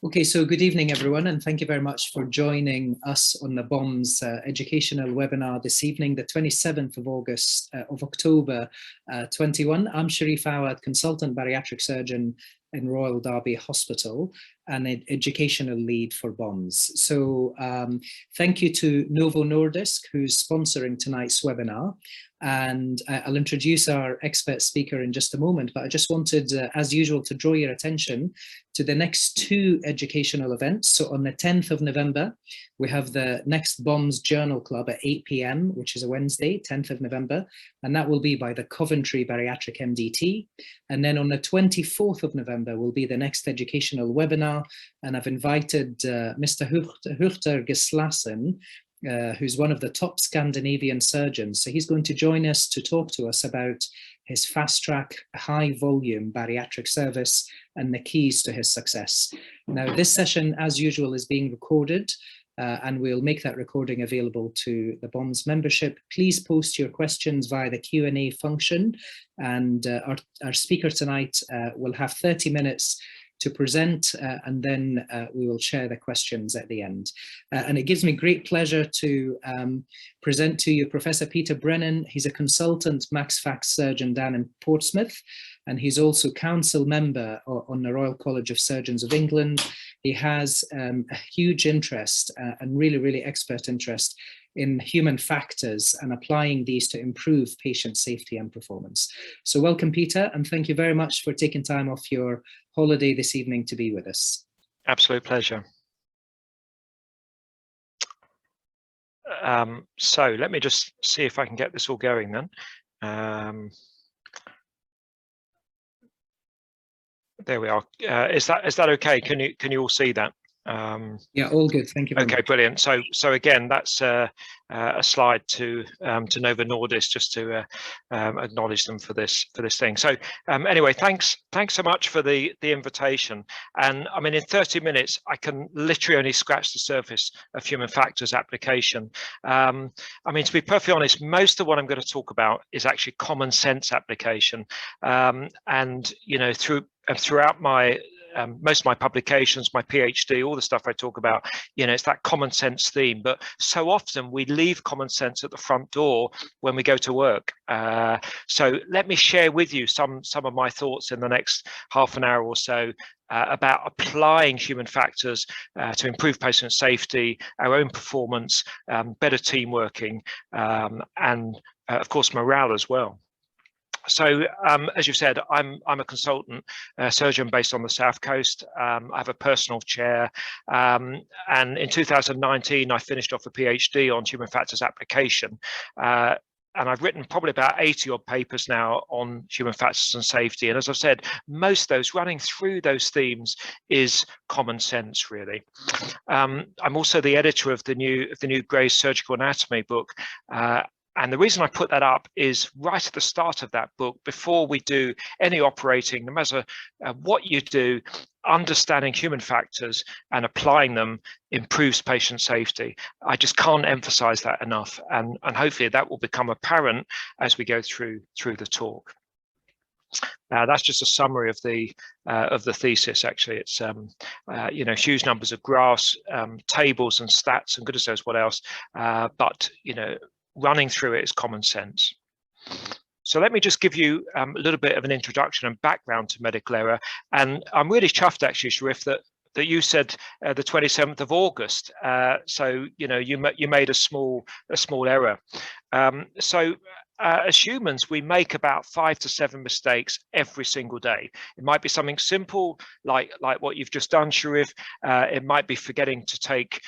Okay, so good evening, everyone, and thank you very much for joining us on the BOMSS educational webinar this evening, the 27th of August of October 21. I'm Sharif Awad, consultant bariatric surgeon in Royal Derby Hospital and an educational lead for BOMSS. So thank you to Novo Nordisk, who's sponsoring tonight's webinar. And I'll introduce our expert speaker in just a moment, but I just wanted, as usual, to draw your attention to the next two educational events. So on the 10th of November, we have the next BOMSS Journal Club at 8 p.m, which is a Wednesday, 10th of November, and that will be by the Coventry Bariatric MDT. And then on the 24th of November will be the next educational webinar, and I've invited Mr. Hurter Gislason, who's one of the top Scandinavian surgeons. So he's going to join us to talk to us about his fast-track, high-volume bariatric service and the keys to his success. Now, this session, as usual, is being recorded, and we'll make that recording available to the BOMSS membership. Please post your questions via the Q&A function, and our speaker tonight will have 30 minutes to present, and then we will share the questions at the end. And it gives me great pleasure to present to you Professor Peter Brennan. He's a consultant Max-Fax surgeon down in Portsmouth, and he's also council member on the Royal College of Surgeons of England. He has a huge interest and really expert interest in human factors and applying these to improve patient safety and performance. So welcome, Peter, and thank you very much for taking time off your holiday this evening to be with us. Absolute pleasure. So let me just see if I can get this all going then. There we are. Is that okay? Can you all see that? Yeah, all good. Thank you very much. Brilliant. So again, that's a slide to Novo Nordisk, just to acknowledge them for this thing. So anyway, thanks so much for the invitation. And I mean, in 30 minutes, I can literally only scratch the surface of human factors application. I mean, to be perfectly honest, most of what I'm going to talk about is actually common sense application. And you know, throughout my most of my publications, my PhD, all the stuff I talk about, you know, it's that common sense theme. But so often we leave common sense at the front door when we go to work. So let me share with you some of my thoughts in the next half an hour or so about applying human factors to improve patient safety, our own performance, better team working, and of course morale as well. So, as you said, I'm a consultant surgeon based on the South Coast. I have a personal chair, and in 2019, I finished off a PhD on human factors application. And I've written probably about 80 odd papers now on human factors and safety. And as I've said, most of those running through those themes is common sense, really. I'm also the editor of the new Gray's Surgical Anatomy book. And the reason I put that up is right at the start of that book, before we do any operating, no matter what you do, understanding human factors and applying them improves patient safety. I just can't emphasize that enough. And hopefully that will become apparent as we go through the talk. That's just a summary of the thesis. Actually, it's you know, huge numbers of graphs, tables and stats, and goodness knows what else. But you know, running through it is common sense. So let me just give you a little bit of an introduction and background to medical error. And I'm really chuffed, actually, Sharif, that you said the 27th of August. So you know, you made a small error. As humans, we make about 5 to 7 mistakes every single day. It might be something simple, like what you've just done, Sharif. It might be forgetting to take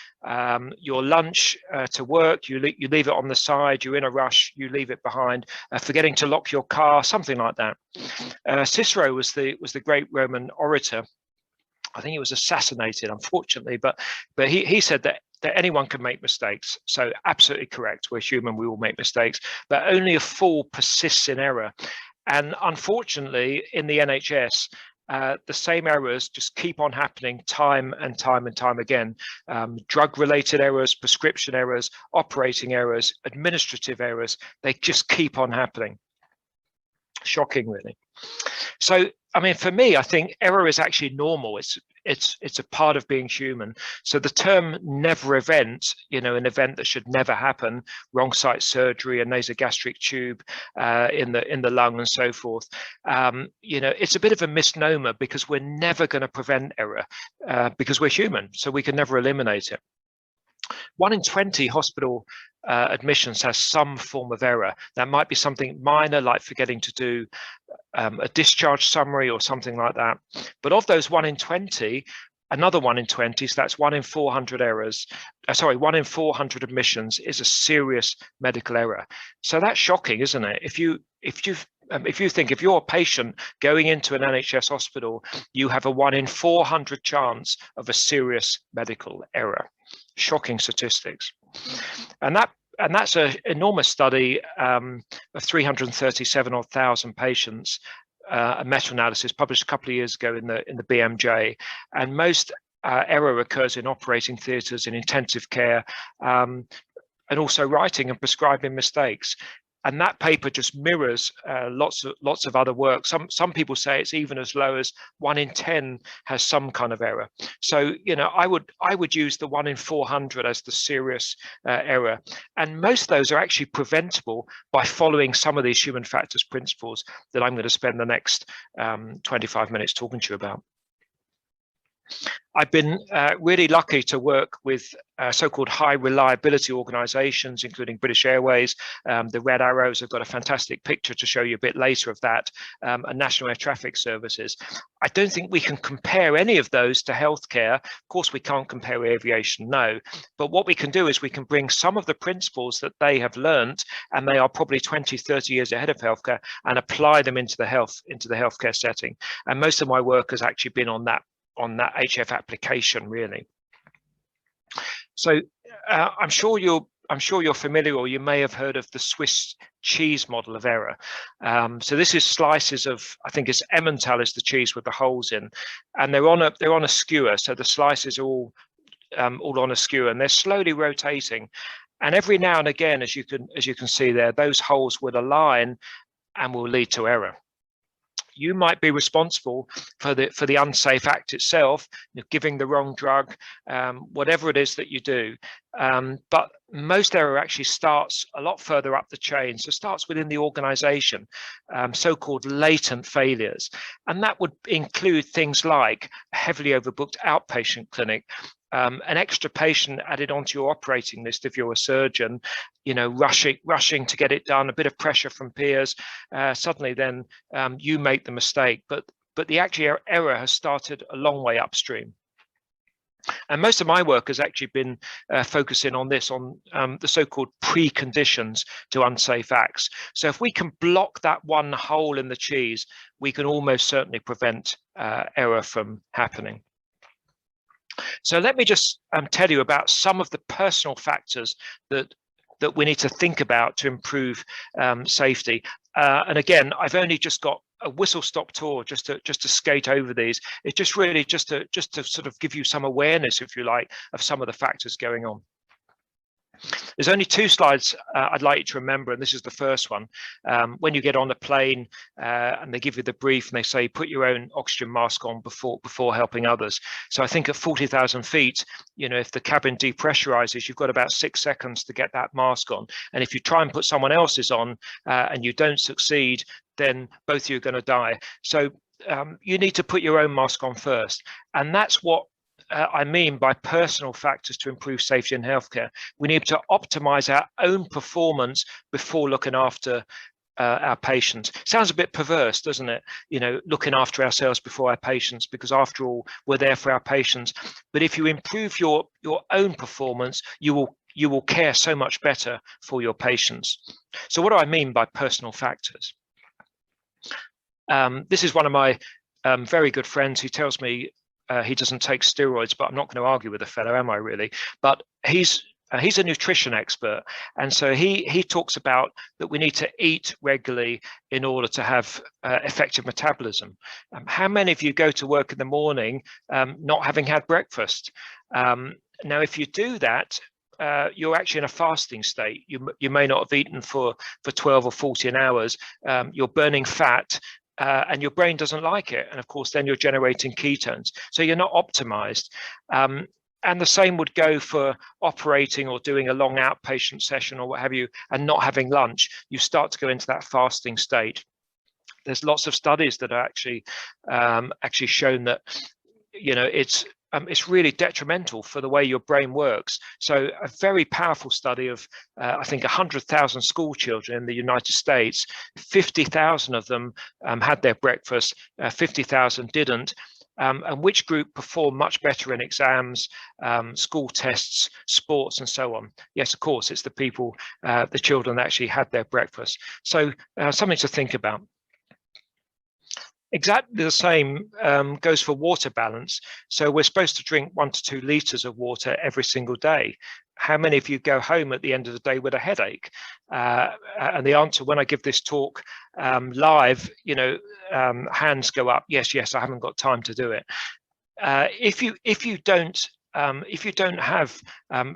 your lunch to work. You leave it on the side. You're in a rush. You leave it behind. Forgetting to lock your car, something like that. Cicero was the great Roman orator. I think he was assassinated, unfortunately, but he said that anyone can make mistakes. So absolutely correct. We're human, we will make mistakes, but only a fool persists in error. And unfortunately, in the NHS, the same errors just keep on happening time and time again. Drug-related errors, prescription errors, operating errors, administrative errors, they just keep on happening. Shocking, really. So, I mean, for me, I think error is actually normal. it's a part of being human. So the term never event, an event that should never happen, wrong site surgery, a nasogastric tube in the lung and so forth, it's a bit of a misnomer, because we're never going to prevent error because we're human, so we can never eliminate it. 1 in 20 hospital admissions has some form of error. That might be something minor, like forgetting to do a discharge summary or something like that. But of those 1 in 20, another 1 in 20, so that's 1 in 400 errors. 1 in 400 admissions is a serious medical error. So that's shocking, isn't it? If you think, if you're a patient going into an NHS hospital, you have a 1 in 400 chance of a serious medical error. Shocking statistics. And that's an enormous study of 337,000 patients, a meta-analysis published a couple of years ago in the BMJ. And most error occurs in operating theatres, in intensive care, and also writing and prescribing mistakes. And that paper just mirrors lots of other work. Some people say it's even as low as 1 in 10 has some kind of error. So I would use the 1 in 400 as the serious error, and most of those are actually preventable by following some of these human factors principles that I'm going to spend the next 25 minutes talking to you about. I've been really lucky to work with so-called high reliability organizations, including British Airways. The Red Arrows have got a fantastic picture to show you a bit later of that, and National Air Traffic Services. I don't think we can compare any of those to healthcare. Of course, we can't compare aviation, no. But what we can do is we can bring some of the principles that they have learned, and they are probably 20, 30 years ahead of healthcare, and apply them into the healthcare setting. And most of my work has actually been on that HF application, really. So I'm sure you're familiar, or you may have heard of the Swiss cheese model of error. So this is slices of, I think it's Emmental is the cheese with the holes in, and they're on a skewer. So the slices are all on a skewer, and they're slowly rotating. And every now and again, as you can see there, those holes will align and will lead to error. You might be responsible for the unsafe act itself, giving the wrong drug, whatever it is that you do. But most error actually starts a lot further up the chain. So it starts within the organization, so-called latent failures. And that would include things like a heavily overbooked outpatient clinic, an extra patient added onto your operating list if you're a surgeon, rushing to get it done, a bit of pressure from peers. Suddenly then you make the mistake, but the actual error has started a long way upstream. And most of my work has actually been focusing on this, on the so-called preconditions to unsafe acts. So if we can block that one hole in the cheese, we can almost certainly prevent error from happening. So let me just tell you about some of the personal factors that we need to think about to improve safety. And again, I've only just got a whistle-stop tour just to skate over these. It's just really just to sort of give you some awareness, if you like, of some of the factors going on. There's only 2 slides I'd like you to remember, and this is the first one. When you get on a plane and they give you the brief and they say, put your own oxygen mask on before helping others. So I think at 40,000 feet, if the cabin depressurizes, you've got about 6 seconds to get that mask on. And if you try and put someone else's on and you don't succeed, then both of you are going to die. So you need to put your own mask on first. And that's what I mean by personal factors to improve safety in healthcare. We need to optimize our own performance before looking after our patients. Sounds a bit perverse, doesn't it? Looking after ourselves before our patients, because after all, we're there for our patients. But if you improve your own performance, you will care so much better for your patients. So what do I mean by personal factors? This is one of my very good friends who tells me he doesn't take steroids, but I'm not going to argue with the fellow, am I really? But he's a nutrition expert, and so he talks about that we need to eat regularly in order to have effective metabolism. How many of you go to work in the morning not having had breakfast? Now, if you do that, you're actually in a fasting state. You may not have eaten for 12 or 14 hours. You're burning fat. and your brain doesn't like it. And of course, then you're generating ketones. So you're not optimized. And the same would go for operating or doing a long outpatient session or what have you, and not having lunch. You start to go into that fasting state. There's lots of studies that are actually shown that, you know, it's really detrimental for the way your brain works. So a very powerful study of, I think, 100,000 school children in the United States, 50,000 of them had their breakfast, 50,000 didn't. And which group performed much better in exams, school tests, sports, and so on? Yes, of course, it's the people, the children that actually had their breakfast. So something to think about. Exactly the same goes for water balance. So we're supposed to drink 1 to 2 liters of water every single day. How many of you go home at the end of the day with a headache? And the answer, when I give this talk live, you know, hands go up. Yes, I haven't got time to do it. If you don't have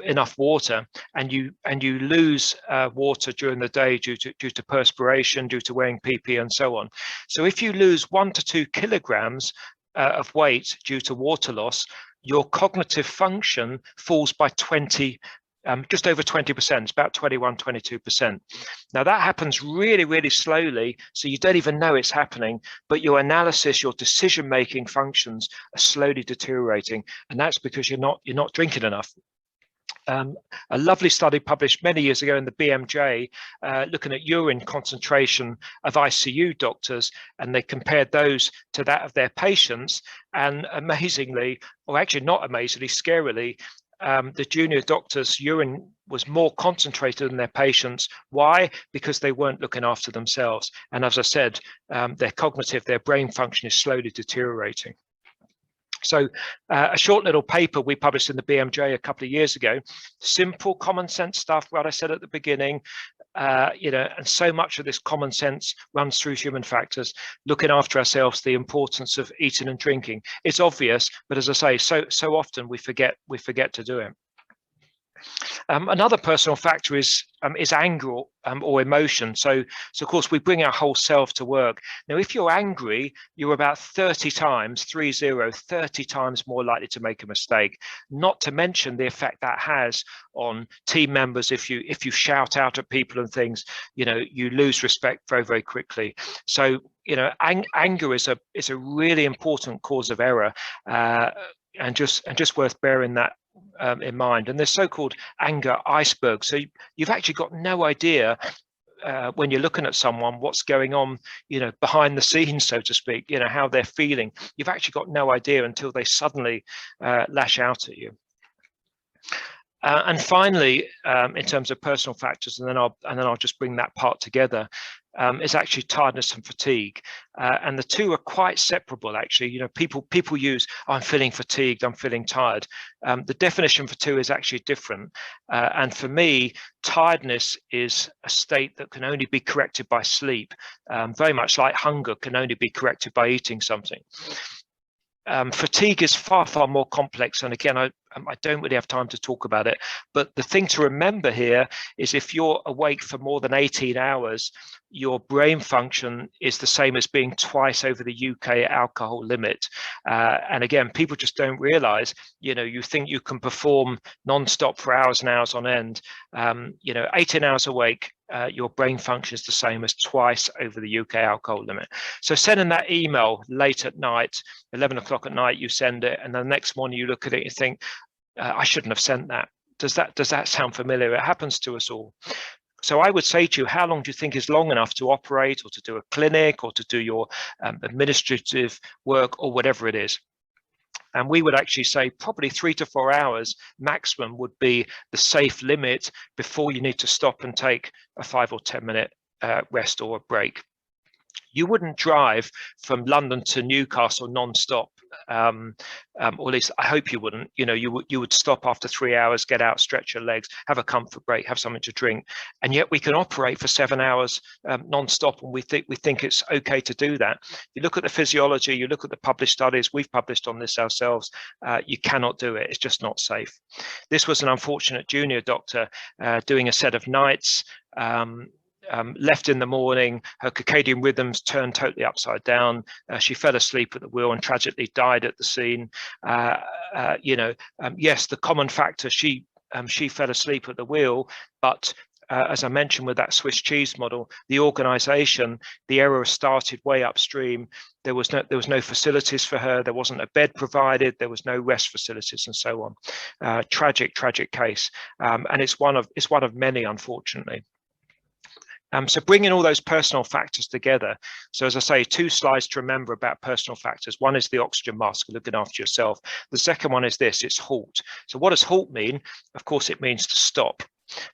enough water, and you lose water during the day due to perspiration, due to wearing PP and so on. So if you lose 1 to 2 kilograms of weight due to water loss, your cognitive function falls by just over 20%. It's about 21, 22%. Now that happens really, really slowly, so you don't even know it's happening, but your analysis, your decision-making functions are slowly deteriorating, and that's because you're not drinking enough. A lovely study published many years ago in the BMJ, looking at urine concentration of ICU doctors, and they compared those to that of their patients, and amazingly, or actually not amazingly, scarily, the junior doctors' urine was more concentrated than their patients. Why? Because they weren't looking after themselves. And as I said, their brain function is slowly deteriorating. So a short little paper we published in the BMJ a couple of years ago, simple common sense stuff, what I said at the beginning, you know, and so much of this common sense runs through human factors, looking after ourselves, the importance of eating and drinking. It's obvious, but as I say, so often we forget to do it. Another personal factor is anger or emotion. So of course we bring our whole self to work. Now, if you're angry, you're about 30 times more likely to make a mistake. Not to mention the effect that has on team members. If you shout out at people and things, you know, you lose respect very, very quickly. So, you know, anger is a really important cause of error, and just worth bearing that in mind. And there's so-called anger iceberg. So you've actually got no idea when you're looking at someone what's going on, you know, behind the scenes, so to speak, you know, how they're feeling. You've actually got no idea until they suddenly lash out at you. And finally, in terms of personal factors, and then I'll just bring that part together, is actually tiredness and fatigue, and the two are quite separable. Actually, you know, people use, oh, I'm feeling fatigued, I'm feeling tired. The definition for two is actually different, and for me, tiredness is a state that can only be corrected by sleep, very much like hunger can only be corrected by eating something. Fatigue is far, far more complex, and again, I don't really have time to talk about it, but the thing to remember here is if you're awake for more than 18 hours, your brain function is the same as being twice over the UK alcohol limit. And again, people just don't realize, you know, you think you can perform non-stop for hours and hours on end. You know, 18 hours awake, your brain function is the same as twice over the UK alcohol limit. So sending that email late at night, 11 o'clock at night, you send it, and the next morning you look at it and you think, I shouldn't have sent that. Does that sound familiar? It happens to us all. So I would say to you, how long do you think is long enough to operate or to do a clinic or to do your administrative work or whatever it is? And we would actually say probably 3 to 4 hours maximum would be the safe limit before you need to stop and take a 5 or 10 minute rest or a break. You wouldn't drive from London to Newcastle non-stop, or at least I hope you wouldn't. You know, you would stop after 3 hours, get out, stretch your legs, have a comfort break, have something to drink, and yet we can operate for 7 hours non-stop, and we think it's okay to do that. You look at the physiology, you look at the published studies, we've published on this ourselves. You cannot do it; it's just not safe. This was an unfortunate junior doctor doing a set of nights. left in the morning, her circadian rhythms turned totally upside down. She fell asleep at the wheel and tragically died at the scene. Yes, the common factor, she fell asleep at the wheel, but as I mentioned with that Swiss cheese model, the organization, the error started way upstream. There was no facilities for her. There wasn't a bed provided. There was no rest facilities, and so on. Tragic case, and it's one of many, unfortunately. So bringing all those personal factors together. So as I say, 2 slides to remember about personal factors. One is the oxygen mask, looking after yourself. The second one is this, it's halt. So what does halt mean? Of course, it means to stop.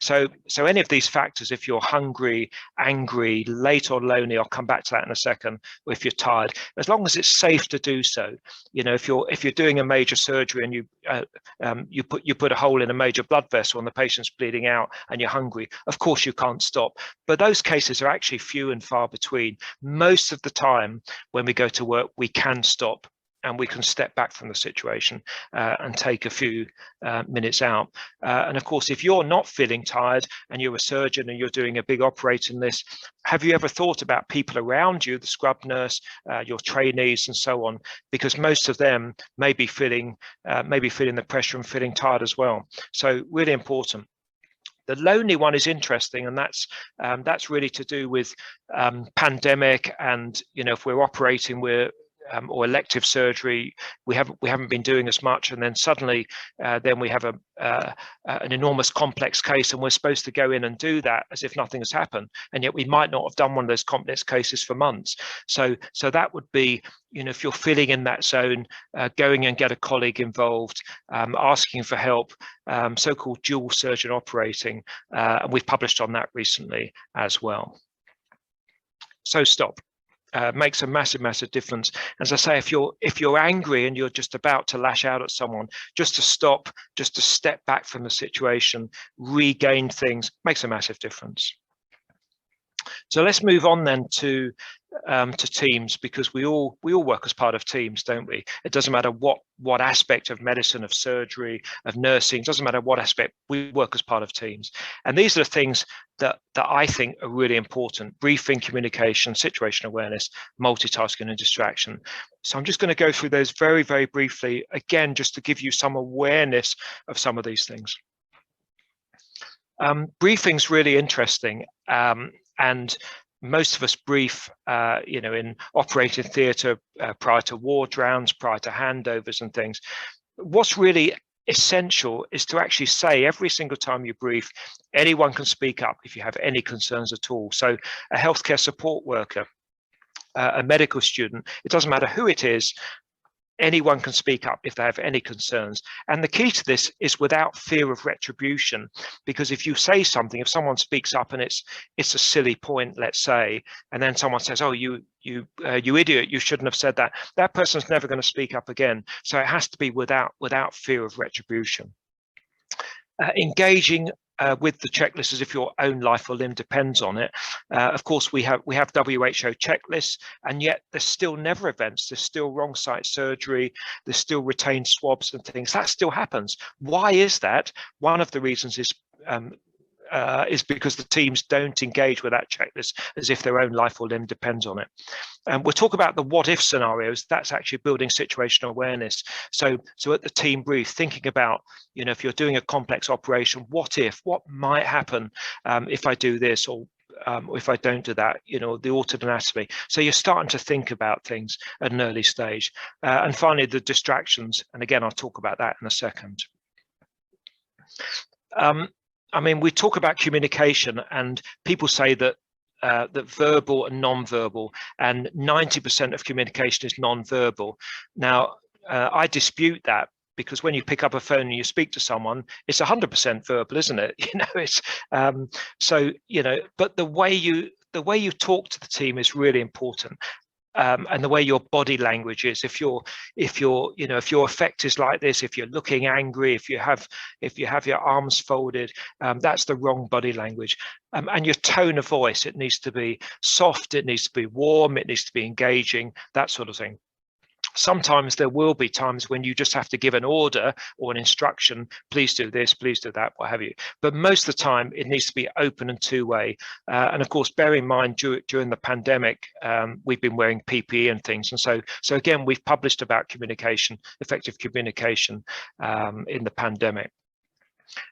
So any of these factors, if you're hungry, angry, late or lonely, I'll come back to that in a second, or if you're tired, as long as it's safe to do so. If you're doing a major surgery and you put a hole in a major blood vessel and the patient's bleeding out and you're hungry, of course you can't stop. But those cases are actually few and far between. Most of the time when we go to work, we can stop and we can step back from the situation and take a few minutes out. And of course, if you're not feeling tired and you're a surgeon and you're doing a big operating list, have you ever thought about people around you, the scrub nurse, your trainees and so on? Because most of them may be feeling the pressure and feeling tired as well. So really important. The lonely one is interesting, and that's really to do with pandemic, and if we're operating, or elective surgery, we haven't been doing as much, and then suddenly then we have an enormous complex case, and we're supposed to go in and do that as if nothing has happened, and yet we might not have done one of those complex cases for months. So that would be, if you're feeling in that zone, going and get a colleague involved, asking for help, so-called dual surgeon operating, and we've published on that recently as well. So stop. Makes a massive difference. As I say, if you're angry and you're just about to lash out at someone, just to stop, just to step back from the situation, regain things, makes a massive difference. So let's move on then to teams, because we all work as part of teams, don't we? It doesn't matter what aspect of medicine, of surgery, of nursing, it doesn't matter what aspect, we work as part of teams. And these are the things that I think are really important: briefing, communication, situational awareness, multitasking, and distraction. So I'm just going to go through those very briefly, again, just to give you some awareness of some of these things. Briefing's really interesting, and most of us brief, in operating theatre prior to ward rounds, prior to handovers and things. What's really essential is to actually say, every single time you brief, anyone can speak up if you have any concerns at all. So a healthcare support worker, a medical student, it doesn't matter who it is, anyone can speak up if they have any concerns. And the key to this is without fear of retribution, because if you say something, if someone speaks up and it's a silly point, let's say, and then someone says, oh, you idiot, you shouldn't have said that, that person's never going to speak up again. So it has to be without fear of retribution. Engaging with the checklist as if your own life or limb depends on it. Of course, we have WHO checklists, and yet there's still never events. There's still wrong site surgery. There's still retained swabs and things. That still happens. Why is that? One of the reasons is because the teams don't engage with that checklist as if their own life or limb depends on it. We'll talk about the what if scenarios. That's actually building situational awareness. So at the team brief, thinking about, if you're doing a complex operation, what might happen if I do this, or if I don't do that, the altered anatomy. So you're starting to think about things at an early stage. And finally, the distractions. And again, I'll talk about that in a second. We talk about communication, and people say that verbal and non-verbal, and 90% of communication is non-verbal. Now, I dispute that, because when you pick up a phone and you speak to someone, it's 100% verbal, isn't it? It's but the way you talk to the team is really important. And the way your body language is, if your effect is like this, if you're looking angry, if you have your arms folded, that's the wrong body language. And your tone of voice, it needs to be soft, it needs to be warm, it needs to be engaging, that sort of thing. Sometimes there will be times when you just have to give an order or an instruction, please do this, please do that, what have you. But most of the time, it needs to be open and two-way. And of course, bear in mind, during the pandemic, we've been wearing PPE and things. And so again, we've published about communication, effective communication in the pandemic.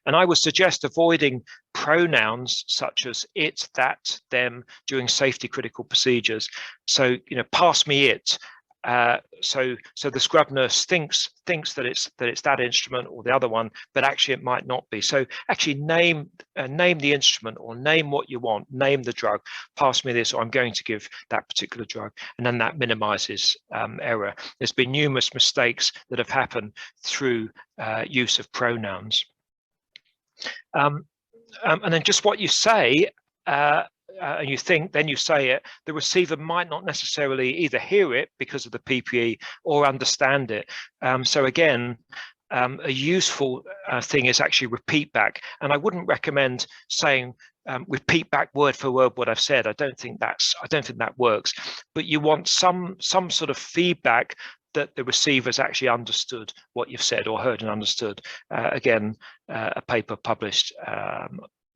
And I would suggest avoiding pronouns such as it, that, them during safety critical procedures. So, pass me it. So the scrub nurse thinks that it's that instrument or the other one, but actually it might not be. So actually name the instrument or name what you want, name the drug, pass me this, or I'm going to give that particular drug, and then that minimizes error. There's been numerous mistakes that have happened through use of pronouns. And then just what you say, and you think, then you say it, the receiver might not necessarily either hear it because of the PPE or understand it. So again, a useful thing is actually repeat back. And I wouldn't recommend saying repeat back word for word what I've said. I don't think that works. But you want some sort of feedback that the receiver's actually understood what you've said or heard and understood. Again, a paper published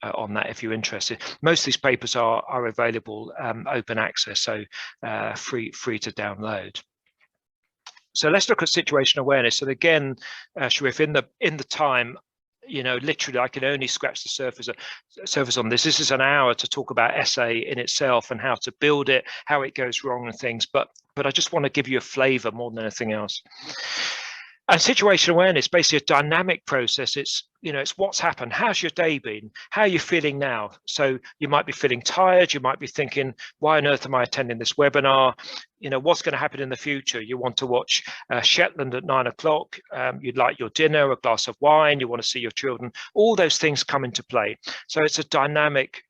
on that if you're interested. Most of these papers are available open access, so free to download. So let's look at situational awareness. So again, Sharif, in the time, literally I can only scratch the surface on this. This is an hour to talk about SA in itself and how to build it, how it goes wrong and things, but I just want to give you a flavor more than anything else. And situational awareness, basically a dynamic process. It's what's happened. How's your day been? How are you feeling now? So you might be feeling tired. You might be thinking, why on earth am I attending this webinar? What's going to happen in the future? You want to watch Shetland at 9 o'clock. You'd like your dinner, a glass of wine. You want to see your children. All those things come into play. So it's a dynamic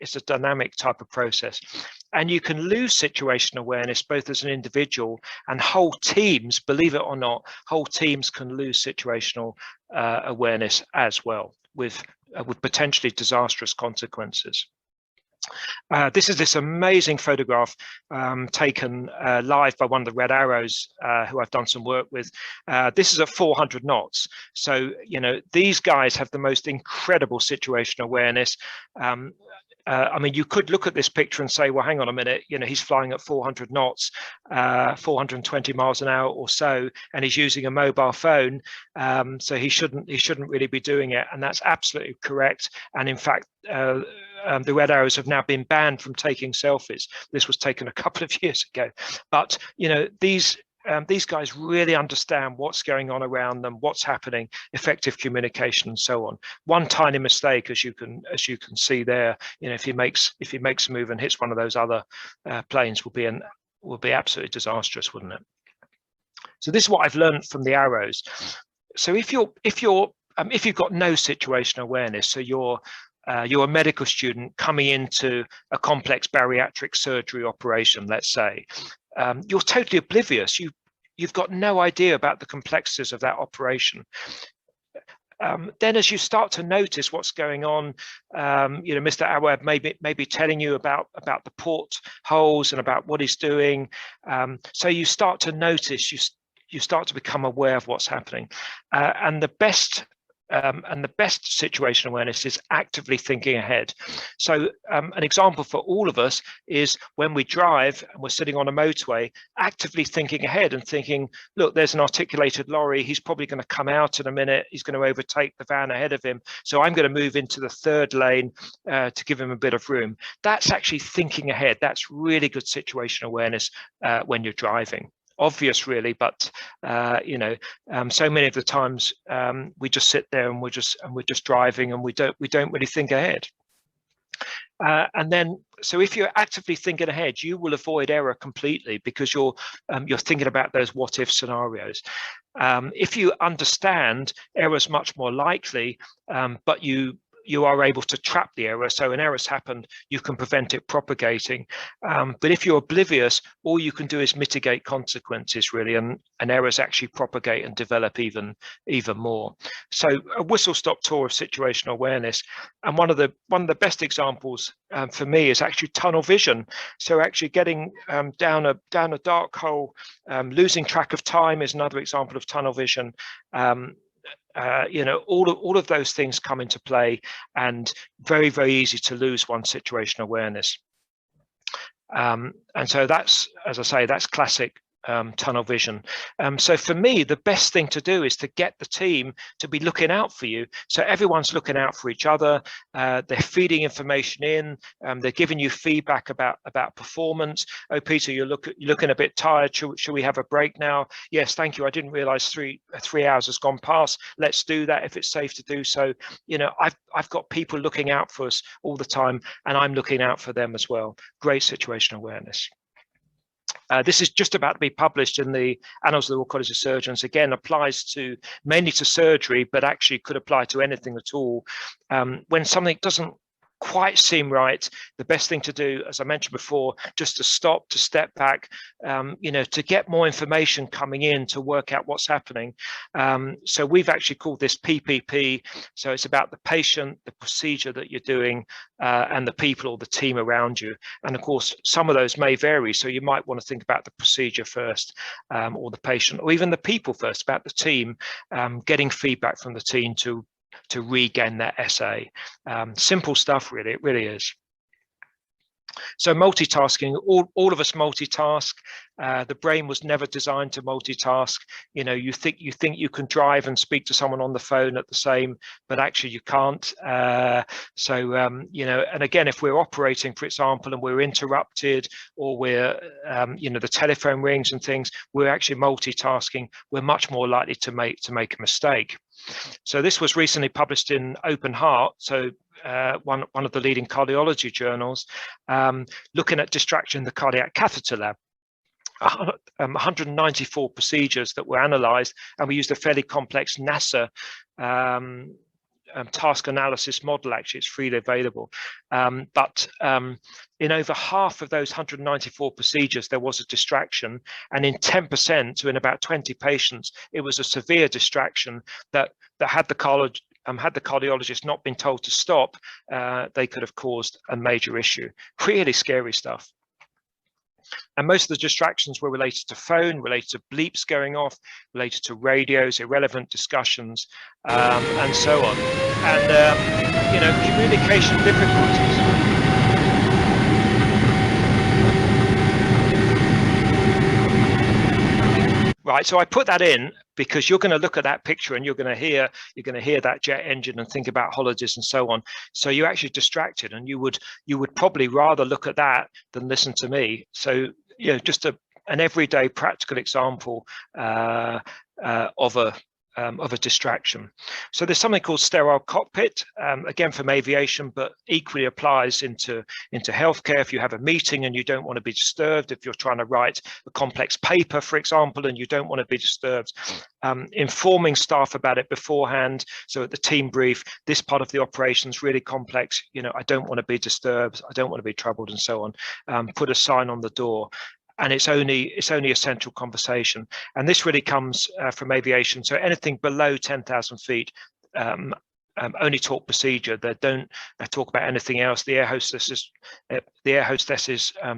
type of process. And you can lose situational awareness both as an individual and whole teams, believe it or not, whole teams can lose situational awareness as well with potentially disastrous consequences. This is this amazing photograph taken live by one of the Red Arrows who I've done some work with. This is at 400 knots. So, these guys have the most incredible situational awareness. I mean, you could look at this picture and say, well, hang on a minute, he's flying at 400 knots, 420 miles an hour or so, and he's using a mobile phone. So he shouldn't really be doing it. And that's absolutely correct. And in fact, the Red Arrows have now been banned from taking selfies. This was taken a couple of years ago. But, these guys really understand what's going on around them, what's happening, effective communication, and so on. One tiny mistake, as you can see there, if he makes a move and hits one of those other planes, will be absolutely disastrous, wouldn't it? So this is what I've learned from the Arrows. So if you've got no situational awareness, so you're a medical student coming into a complex bariatric surgery operation, let's say, you're totally oblivious. You've got no idea about the complexities of that operation. Then as you start to notice what's going on, Mr. Awad may be telling you about the port holes and about what he's doing. So you start to notice, you start to become aware of what's happening. And the best situational awareness is actively thinking ahead. So an example for all of us is when we drive and we're sitting on a motorway, actively thinking ahead and thinking, look, there's an articulated lorry. He's probably going to come out in a minute. He's going to overtake the van ahead of him. So I'm going to move into the third lane to give him a bit of room. That's actually thinking ahead. That's really good situational awareness when you're driving. Obvious, really, but so many of the times we just sit there and we're just driving and we don't really think ahead. And then, so if you're actively thinking ahead, you will avoid error completely because you're thinking about those what-if scenarios. If you understand, error is much more likely, but you you are able to trap the error. So an error's happened, you can prevent it propagating. But if you're oblivious, all you can do is mitigate consequences, really, and errors actually propagate and develop even more. So a whistle-stop tour of situational awareness, and one of the best examples for me is actually tunnel vision. So actually getting down a dark hole, losing track of time is another example of tunnel vision. You know, all of those things come into play, and very easy to lose one's situational awareness. And so that's, as I say, that's classic tunnel vision. So for me, the best thing to do is to get the team to be looking out for you. So everyone's looking out for each other. They're feeding information in. They're giving you feedback about performance. Oh, Peter, you're looking a bit tired. Should we have a break now? Yes, thank you. I didn't realize three hours has gone past. Let's do that if it's safe to do so. You know, I've got people looking out for us all the time, and I'm looking out for them as well. Great situational awareness. This is just about to be published in the Annals of the Royal College of Surgeons. Again, applies mainly to surgery, but actually could apply to anything at all. When something doesn't quite seem right, the best thing to do, as I mentioned before, just to stop, to step back, you know, to get more information coming in to work out what's happening. So we've actually called this PPP. So it's about the patient, the procedure that you're doing, and the people or the team around you. And of course, some of those may vary. So you might want to think about the procedure first, or the patient, or even the people first, about the team, getting feedback from the team to regain that SA. Simple stuff, really, it really is. So multitasking, all of us multitask. The brain was never designed to multitask. You know, you think you can drive and speak to someone on the phone at the same, but actually you can't. You know, and again, if we're operating, for example, and we're interrupted, or we're, you know, the telephone rings and things, we're actually multitasking. We're much more likely to make a mistake. So this was recently published in Open Heart, so one of the leading cardiology journals, looking at distraction in the cardiac catheter lab. 194 procedures that were analysed, and we used a fairly complex NASA task analysis model. Actually, it's freely available, but in over half of those 194 procedures, there was a distraction, and in 10%, so in about 20 patients, it was a severe distraction that had the cardiologist not been told to stop, they could have caused a major issue. Really scary stuff. And most of the distractions were related to phone, related to bleeps going off, related to radios, irrelevant discussions, and so on. And, you know, communication difficulties. Right, so I put that in because you're going to look at that picture and you're going to hear that jet engine and think about holidays and so on. So you're actually distracted, and you would probably rather look at that than listen to me. So, you know, just an everyday practical example of a distraction. So there's something called sterile cockpit, again from aviation, but equally applies into healthcare. If you have a meeting and you don't want to be disturbed, if you're trying to write a complex paper, for example, and you don't want to be disturbed, informing staff about it beforehand. So at the team brief, this part of the operation is really complex. You know, I don't want to be disturbed, I don't want to be troubled, and so on. Put a sign on the door. And it's only essential conversation. And this really comes from aviation. So anything below 10,000 feet, only talk procedure. They don't talk about anything else. The air hostesses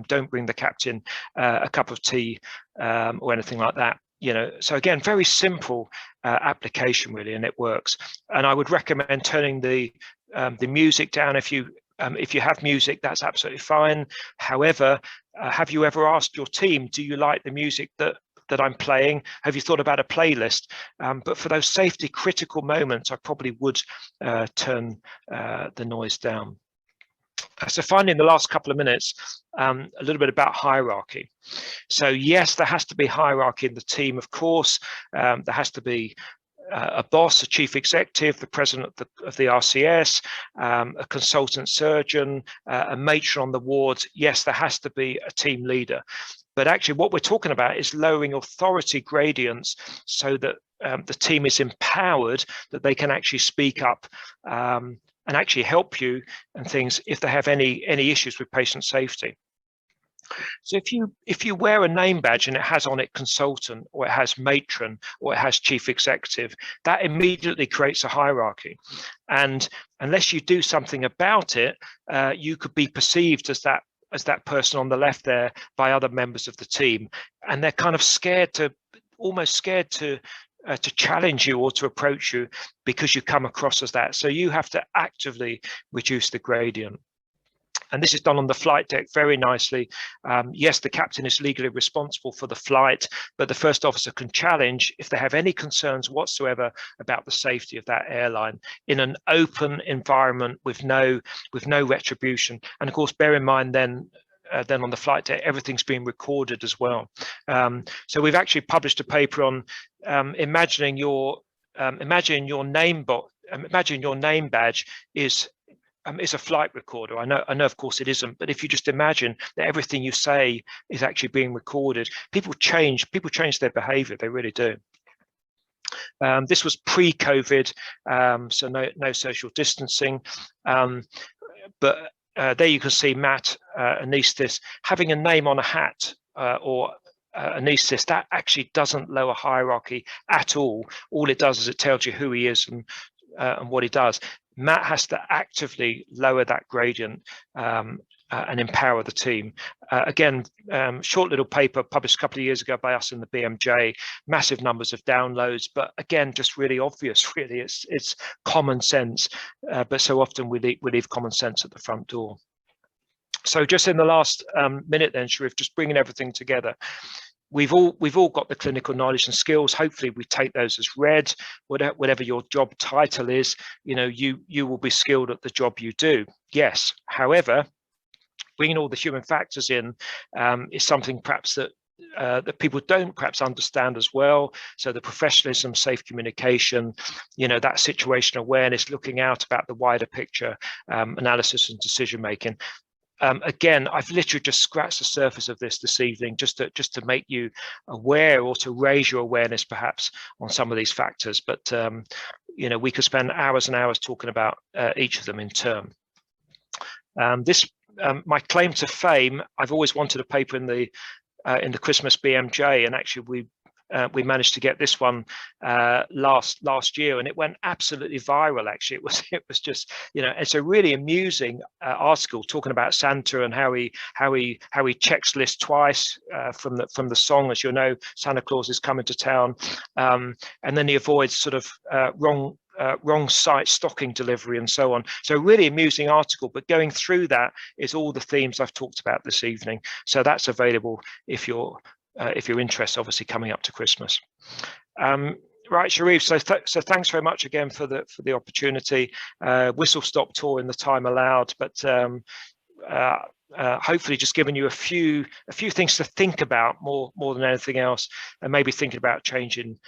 don't bring the captain a cup of tea or anything like that. You know, so again, very simple application really, and it works. And I would recommend turning the music down. If you have music, that's absolutely fine. However, have you ever asked your team, do you like the music that I'm playing? Have you thought about a playlist? But for those safety critical moments, I probably would turn the noise down. So finally, in the last couple of minutes, a little bit about hierarchy. So yes, there has to be hierarchy in the team, of course. There has to be a boss, a chief executive, the president of the RCS, a consultant surgeon, a matron on the wards. Yes, there has to be a team leader. But actually what we're talking about is lowering authority gradients so that the team is empowered, that they can actually speak up and actually help you and things if they have any issues with patient safety. So if you wear a name badge and it has on it consultant, or it has matron, or it has chief executive, that immediately creates a hierarchy. And unless you do something about it, you could be perceived as that person on the left there by other members of the team, and they're kind of almost scared to challenge you or to approach you because you come across as that. So you have to actively reduce the gradient. And this is done on the flight deck very nicely. Yes, the captain is legally responsible for the flight, but the first officer can challenge if they have any concerns whatsoever about the safety of that airline in an open environment with no retribution. And of course, bear in mind then on the flight deck, everything's being recorded as well. So we've actually published a paper on imagine your name badge is a flight recorder. I know, of course it isn't, but if you just imagine that everything you say is actually being recorded, people change their behavior. They really do. This was pre-COVID, so no social distancing, but there you can see Matt, anaesthetist, having a name on a hat or anaesthetist. That actually doesn't lower hierarchy at all. All it does is it tells you who he is and what he does. Matt has to actively lower that gradient and empower the team. Again, short little paper published a couple of years ago by us in the BMJ, massive numbers of downloads, but again, just really obvious, really. It's common sense, but so often we leave common sense at the front door. So just in the last minute then, Sharif, just bringing everything together. We've all got the clinical knowledge and skills. Hopefully we take those as read. Whatever your job title is, you will be skilled at the job you do. Yes. However, bringing all the human factors in is something perhaps that people don't perhaps understand as well. So the professionalism, safe communication, that situational awareness, looking out about the wider picture, analysis and decision making. Again, I've literally just scratched the surface of this evening, just to make you aware or to raise your awareness perhaps on some of these factors. But we could spend hours and hours talking about each of them in turn. My claim to fame, I've always wanted a paper in the Christmas BMJ, and actually we managed to get this one last year, and it went absolutely viral. Actually, it was just it's a really amusing article talking about Santa and how he checks list twice from the song, as you know, Santa Claus is coming to town, and then he avoids sort of wrong site stocking delivery and so on. So really amusing article, but going through that is all the themes I've talked about this evening. So that's available if you're interested, obviously coming up to Christmas. Right, Sharif, so thanks very much again for the opportunity. Whistle stop tour in the time allowed, but hopefully just giving you a few things to think about more than anything else, and maybe thinking about changing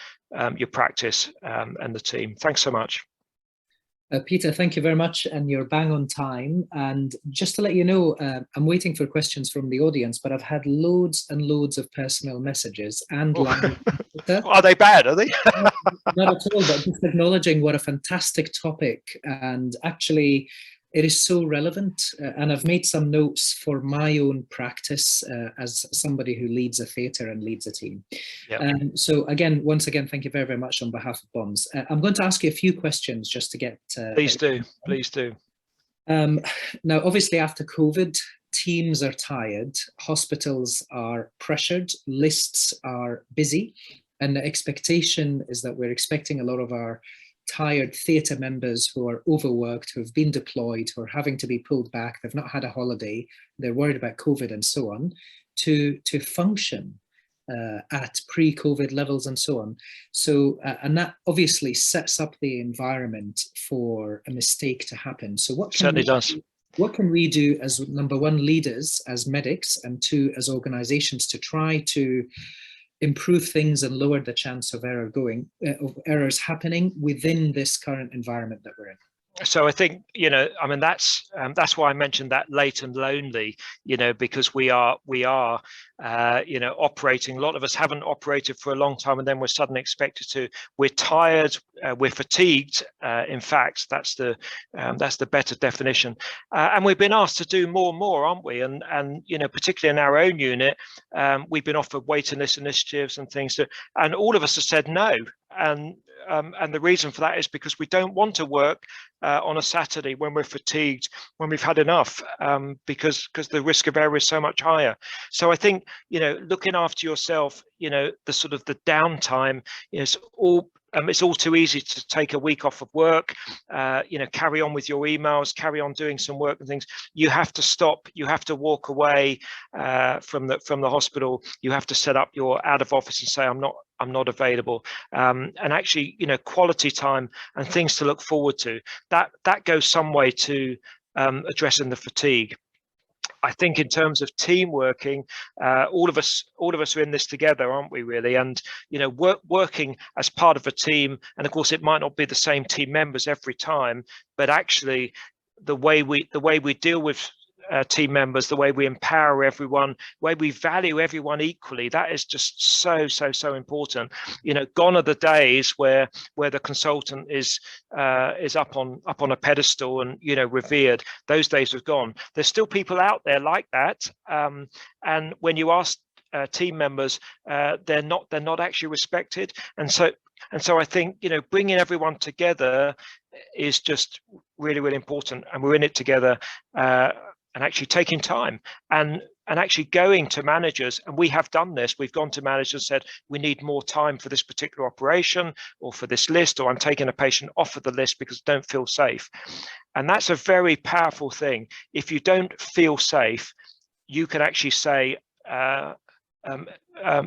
your practice and the team. Thanks so much. Peter, thank you very much, and you're bang on time. And just to let you know, I'm waiting for questions from the audience, but I've had loads and loads of personal messages and Are they bad, are they? Not at all, but just acknowledging what a fantastic topic, and actually it is so relevant, and I've made some notes for my own practice as somebody who leads a theatre and leads a team. Yep. So once again, thank you very, very much on behalf of BOMSS. I'm going to ask you a few questions just to get... Please do. Now, obviously, after COVID, teams are tired, hospitals are pressured, lists are busy, and the expectation is that we're expecting a lot of our tired theatre members who are overworked, who have been deployed, who are having to be pulled back, they've not had a holiday, they're worried about COVID and so on, to function at pre-COVID levels and so on. So, and that obviously sets up the environment for a mistake to happen. So what can we do as, number one, leaders, as medics, and two, as organizations, to try to improve things and lower the chance of errors happening within this current environment that we're in? So I think, I mean, that's why I mentioned that late and lonely, because we are operating. A lot of us haven't operated for a long time, and then we're suddenly expected to. We're tired, we're fatigued. In fact, that's the better definition. And we've been asked to do more and more, aren't we? And particularly in our own unit, we've been offered waiting list initiatives and things, and all of us have said no. And the reason for that is because we don't want to work on a Saturday when we're fatigued, when we've had enough, because the risk of error is so much higher. So I think, looking after yourself, the sort of the downtime is all. It's all too easy to take a week off of work, carry on with your emails, carry on doing some work and things. You have to stop. You have to walk away from the hospital. You have to set up your out of office and say, I'm not available. And actually, quality time and things to look forward to. That goes some way to addressing the fatigue. I think in terms of team working, all of us are in this together, aren't we, really? And working as part of a team, and of course it might not be the same team members every time, but actually the way we deal with team members, the way we empower everyone, the way we value everyone equally, that is just so important. Gone are the days where the consultant is up on a pedestal and revered. Those days have gone. There's still people out there like that, and when you ask team members, they're not actually respected. And so I think bringing everyone together is just really important, and we're in it together. And actually taking time and actually going to managers, and we have done this. We've gone to managers and said, we need more time for this particular operation or for this list, or I'm taking a patient off of the list because I don't feel safe. And that's a very powerful thing. If you don't feel safe, you can actually say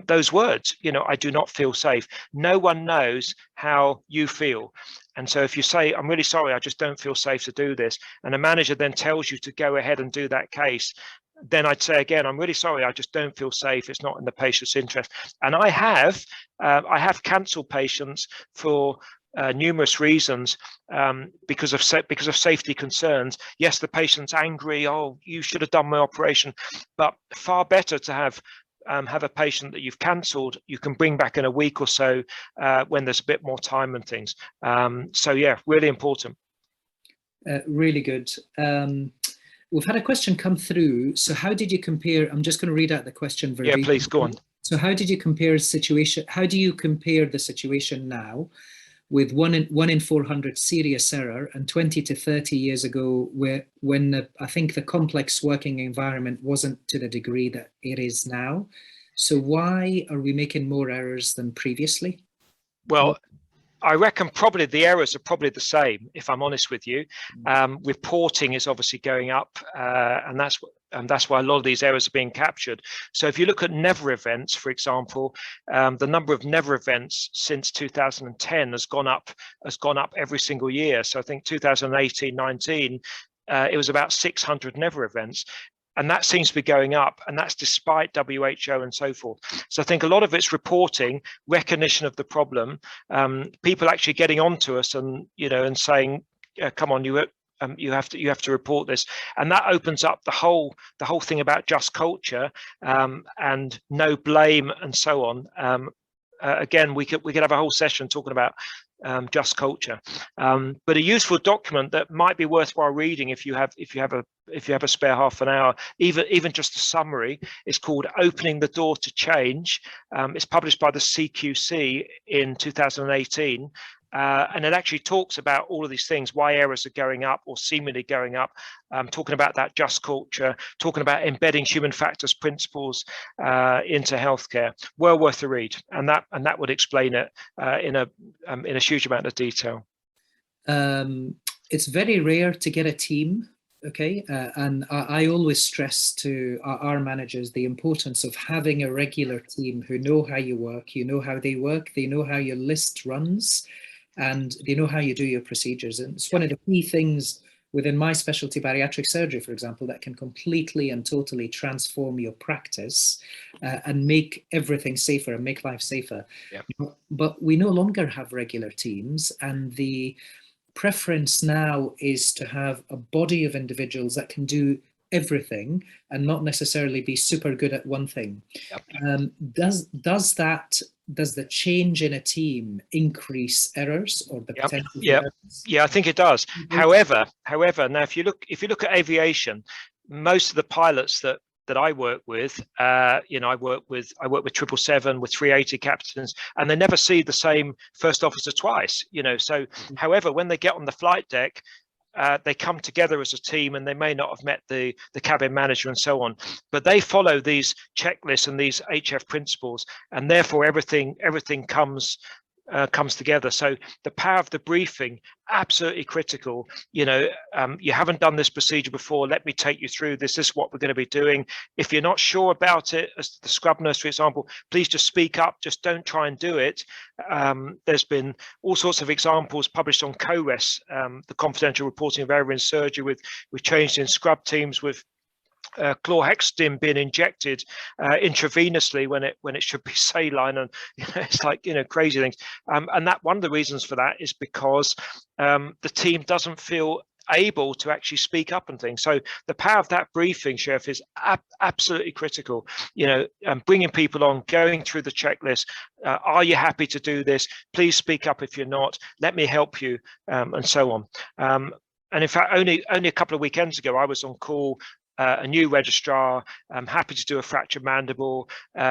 those words, I do not feel safe. No one knows how you feel. And so if you say, I'm really sorry, I just don't feel safe to do this, and a manager then tells you to go ahead and do that case, then I'd say again, I'm really sorry, I just don't feel safe. It's not in the patient's interest. And I have cancelled patients for numerous reasons, because of safety concerns. Yes, the patient's angry. Oh, you should have done my operation. But far better to have a patient that you've cancelled, you can bring back in a week or so when there's a bit more time and things. So yeah, really important. Really good. We've had a question come through. So how did you compare? I'm just going to read out the question verbatim. Yeah, please go on. So how did you compare situation? How do you compare the situation now with 1 in 400 serious error, and 20 to 30 years ago, when I think the complex working environment wasn't to the degree that it is now? So why are we making more errors than previously? Well, I reckon probably the errors are probably the same, if I'm honest with you. Reporting is obviously going up, and that's why a lot of these errors are being captured. So if you look at never events, for example, the number of never events since 2010 has gone up every single year. So I think 2018-19, it was about 600 never events. And that seems to be going up, and that's despite WHO and so forth. So I think a lot of it's reporting, recognition of the problem, people actually getting onto us and and saying, "Come on, you have to report this," and that opens up the whole thing about just culture and no blame and so on. Again, we could have a whole session talking about just culture, but a useful document that might be worthwhile reading if you have a spare half an hour, even just a summary, is called Opening the Door to Change. It's published by the CQC in 2018. And it actually talks about all of these things, why errors are going up or seemingly going up, talking about that just culture, talking about embedding human factors principles into healthcare. Well worth a read, and that would explain it in a huge amount of detail. It's very rare to get a team. Okay, and I always stress to our managers the importance of having a regular team who know how you work, how they work, they know how your list runs, and they know how you do your procedures. And it's one of the key things within my specialty, bariatric surgery, for example, that can completely and totally transform your practice and make everything safer and make life safer. Yeah. But we no longer have regular teams, and the preference now is to have a body of individuals that can do everything and not necessarily be super good at one thing. Yep. Does the change in a team increase errors or the potential for errors? Yeah, I think it does. However, now if you look at aviation, most of the pilots that I work with, I work with 777 with 380 captains, and they never see the same first officer twice. So however, when they get on the flight deck, they come together as a team, and they may not have met the cabin manager and so on, but they follow these checklists and these HF principles, and therefore everything comes together. So the power of the briefing, absolutely critical. You haven't done this procedure before, let me take you through this is what we're going to be doing. If you're not sure about it, as the scrub nurse, for example, please just speak up, just don't try and do it. There's been all sorts of examples published on CORES, the confidential reporting of error in surgery, with changed in scrub teams with chlorhexidine being injected intravenously when it should be saline, and it's like crazy things. And that one of the reasons for that is because the team doesn't feel able to actually speak up and things. So the power of that briefing, Chef, is absolutely critical. Bringing people on, going through the checklist. Are you happy to do this? Please speak up if you're not. Let me help you, and so on. And in fact, only a couple of weekends ago, I was on call. A new registrar, happy to do a fractured mandible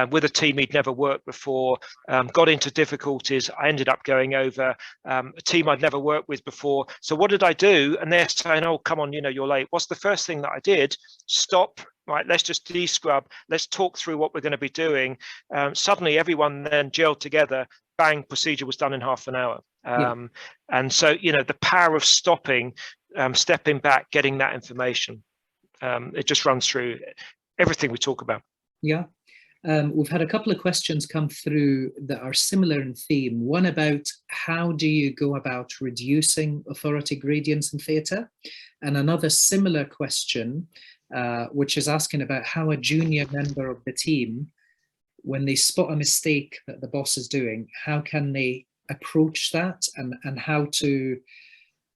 with a team he'd never worked before, got into difficulties. I ended up going over a team I'd never worked with before. So what did I do? And they're saying, oh, come on, you're late. What's the first thing that I did? Stop. Right, let's just de-scrub. Let's talk through what we're going to be doing. Suddenly, everyone then gelled together. Bang, procedure was done in half an hour. And so, the power of stopping, stepping back, getting that information. It just runs through everything we talk about. Yeah. We've had a couple of questions come through that are similar in theme. One about how do you go about reducing authority gradients in theatre? And another similar question, which is asking about how a junior member of the team, when they spot a mistake that the boss is doing, how can they approach that, and how to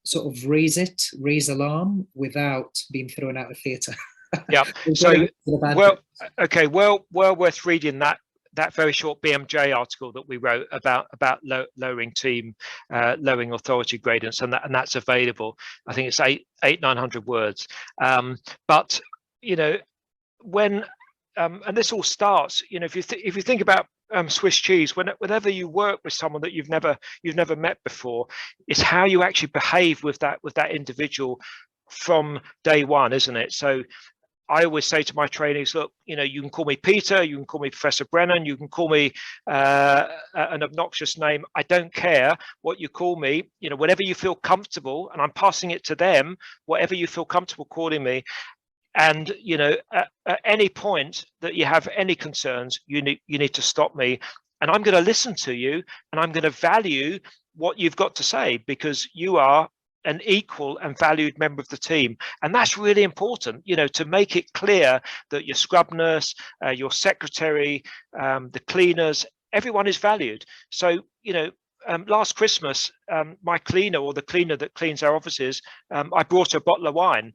sort of raise alarm without being thrown out of theatre. Yeah. So well worth reading that very short BMJ article that we wrote about lowering authority gradients, and that's available. I think it's 900 words. But when and this all starts, if you think about Swiss cheese, whenever you work with someone that you've never met before, it's how you actually behave with that individual from day one, isn't it? So I always say to my trainees, look, you can call me Peter, you can call me Professor Brennan, you can call me an obnoxious name. I don't care what you call me, whenever you feel comfortable, and I'm passing it to them, whatever you feel comfortable calling me. And at any point that you have any concerns, you need to stop me, and I'm going to listen to you, and I'm going to value what you've got to say, because you are an equal and valued member of the team. And that's really important, to make it clear that your scrub nurse, your secretary, the cleaners, everyone is valued. So last Christmas, my cleaner, or the cleaner that cleans our offices, I brought her a bottle of wine,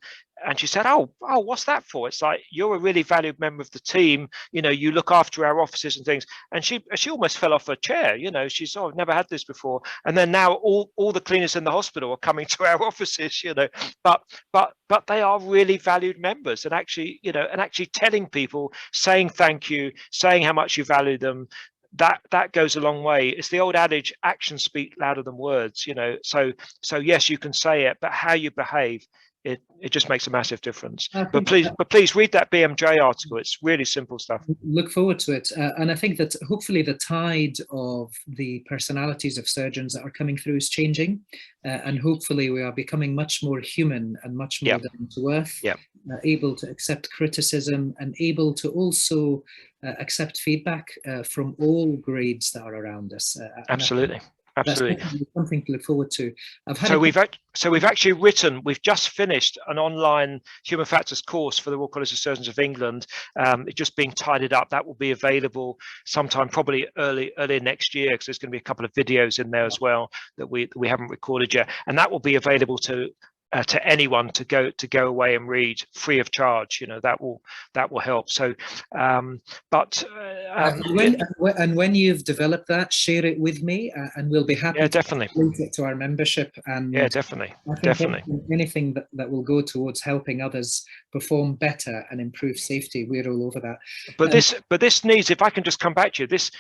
and she said, oh, what's that for? It's like, you're a really valued member of the team, you look after our offices and things. And she almost fell off her chair. She's, I've never had this before. And then now all the cleaners in the hospital are coming to our offices, but they are really valued members. And actually, telling people, saying thank you, saying how much you value them, that goes a long way. It's the old adage, actions speak louder than words, so yes, you can say it, but how you behave, it just makes a massive difference. But please read that BMJ article. It's really simple stuff. Look forward to it. And I think that hopefully the tide of the personalities of surgeons that are coming through is changing. And hopefully we are becoming much more human and much more down to earth, able to accept criticism, and able to also accept feedback from all grades that are around us. Absolutely. Absolutely. That's something to look forward to. We've just finished an online human factors course for the Royal College of Surgeons of England. It's just being tidied up. That will be available sometime probably early next year, because there's going to be a couple of videos in there as well that we haven't recorded yet, and that will be available to anyone to go away and read free of charge. That will help. So when you've developed that, share it with me, and we'll be happy definitely to link it to our membership. And definitely anything that will go towards helping others perform better and improve safety, we're all over that. But this needs, if I can just come back to you, this,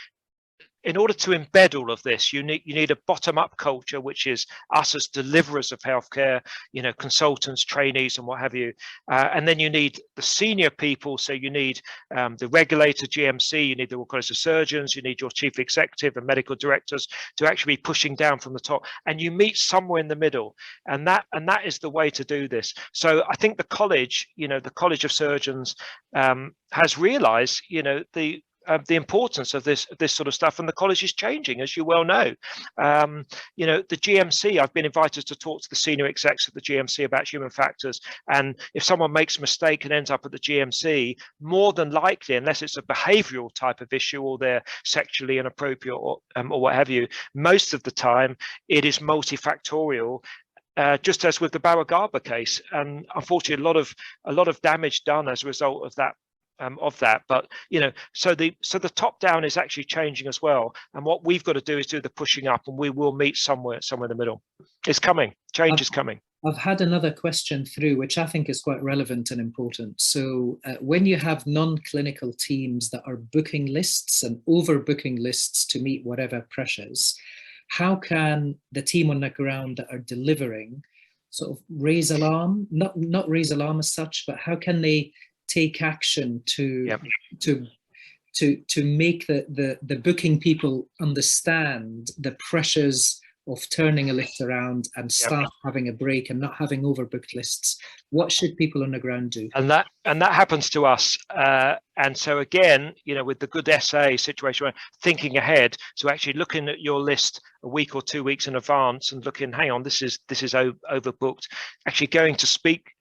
in order to embed all of this, you need a bottom-up culture, which is us as deliverers of healthcare, consultants, trainees, and what have you. And then you need the senior people. So you need the regulator, GMC, you need the Royal College of Surgeons, you need your chief executive and medical directors to actually be pushing down from the top. And you meet somewhere in the middle. And that is the way to do this. So I think the college, the College of Surgeons has realized, the importance of this sort of stuff, and the college is changing, as you well know. The GMC, I've been invited to talk to the senior execs at the GMC about human factors, and if someone makes a mistake and ends up at the GMC, more than likely, unless it's a behavioral type of issue or they're sexually inappropriate or what have you, most of the time it is multifactorial. Just as with the Baragaba case, and unfortunately a lot of damage done as a result of that. But so the top down is actually changing as well, and what we've got to do is do the pushing up, and we will meet somewhere in the middle. It's coming. Change is coming. I've had another question through, which I think is quite relevant and important. So when you have non-clinical teams that are booking lists and overbooking lists to meet whatever pressures, how can the team on the ground that are delivering sort of raise alarm? Not raise alarm as such, but how can they take action to make the booking people understand the pressures of turning a list around and staff having a break and not having overbooked lists? What should people on the ground do? And that happens to us. And so again, with the good SA situation, thinking ahead, so actually looking at your list a week or 2 weeks in advance and looking, hang on, this is overbooked. Actually going to speak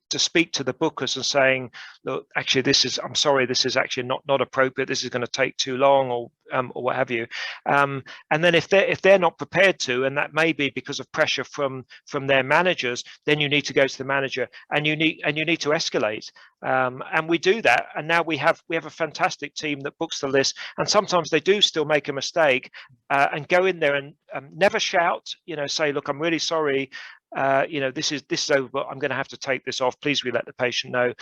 to the bookers and saying, look, actually I'm sorry, this is actually not appropriate, this is going to take too long, or what have you. And then if they're not prepared to, and that may be because of pressure from their managers, then you need to go to the manager and you need to escalate. And we do that, and now we have a fantastic team that books the list, and sometimes they do still make a mistake, and go in there and never shout, say, look, I'm really sorry, this is over, but I'm going to have to take this off, please let the patient know,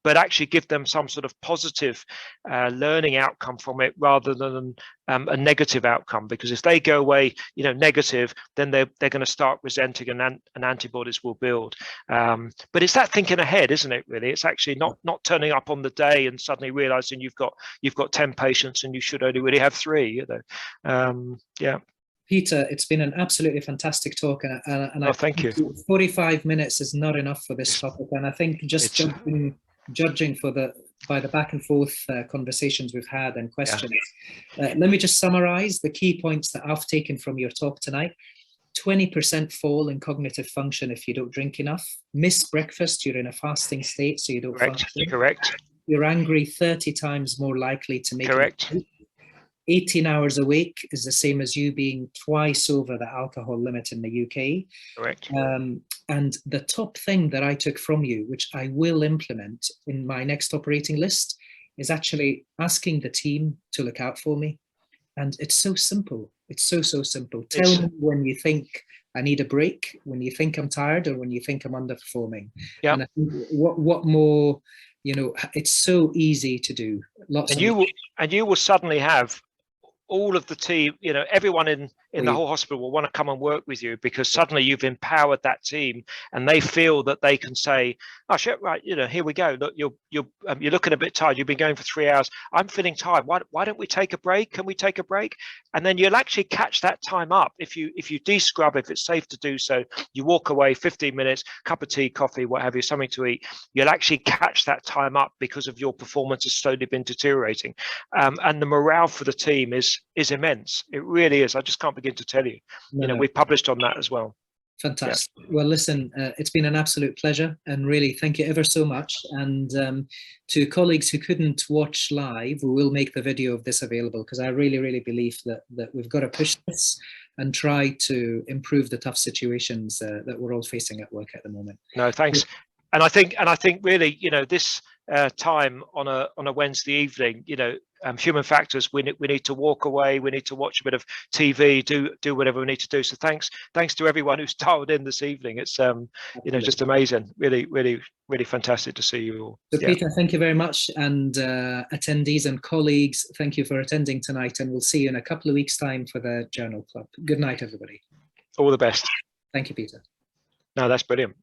but actually give them some sort of positive learning outcome from it, rather than a negative outcome, because if they go away negative, then they're going to start resenting, and antibodies will build. But it's that thinking ahead, isn't it, really? It's actually not turning up on the day and suddenly realizing you've got 10 patients and you should only really have 3. Peter, it's been an absolutely fantastic talk, and I thank you. 45 minutes is not enough for this topic, and I think just judging by the back and forth conversations we've had and questions, let me just summarize the key points that I've taken from your talk tonight. 20% fall in cognitive function if you don't drink enough. Miss breakfast, you're in a fasting state, so you don't function. Correct. You're angry 30 times more likely to make Correct. 18 hours awake is the same as you being twice over the alcohol limit in the UK. Correct. And the top thing that I took from you, which I will implement in my next operating list, is actually asking the team to look out for me. And it's so simple. It's so simple. Tell me when you think I need a break, when you think I'm tired, or when you think I'm underperforming. Yeah. And I think what more, it's so easy to do. You will suddenly have all of the team, everyone in the whole hospital will want to come and work with you, because suddenly you've empowered that team, and they feel that they can say, oh shit, right, here we go, look, you're looking a bit tired, you've been going for 3 hours, I'm feeling tired, why don't we take a break? Can we take a break? And then you'll actually catch that time up. If you de-scrub, if it's safe to do so, you walk away 15 minutes, cup of tea, coffee, what have you, something to eat, you'll actually catch that time up, because of your performance has slowly been deteriorating. And the morale for the team is is immense. It really is. I just can't begin to tell you. You know, we've published on that as well. Fantastic. Yeah. Well, listen, it's been an absolute pleasure, and really thank you ever so much. And to colleagues who couldn't watch live, we will make the video of this available, because I really believe that we've got to push this and try to improve the tough situations that we're all facing at work at the moment. No, thanks. And I think really, you know, this time on a Wednesday evening, you know, human factors, we need to walk away, we need to watch a bit of TV, do whatever we need to do. So thanks to everyone who's dialed in this evening. It's you know, just amazing. Really fantastic to see you all. So Peter, thank you very much, and attendees and colleagues, thank you for attending tonight, and we'll see you in a couple of weeks' time for the Journal Club. Good night, everybody. All the best. Thank you, Peter. No, that's brilliant.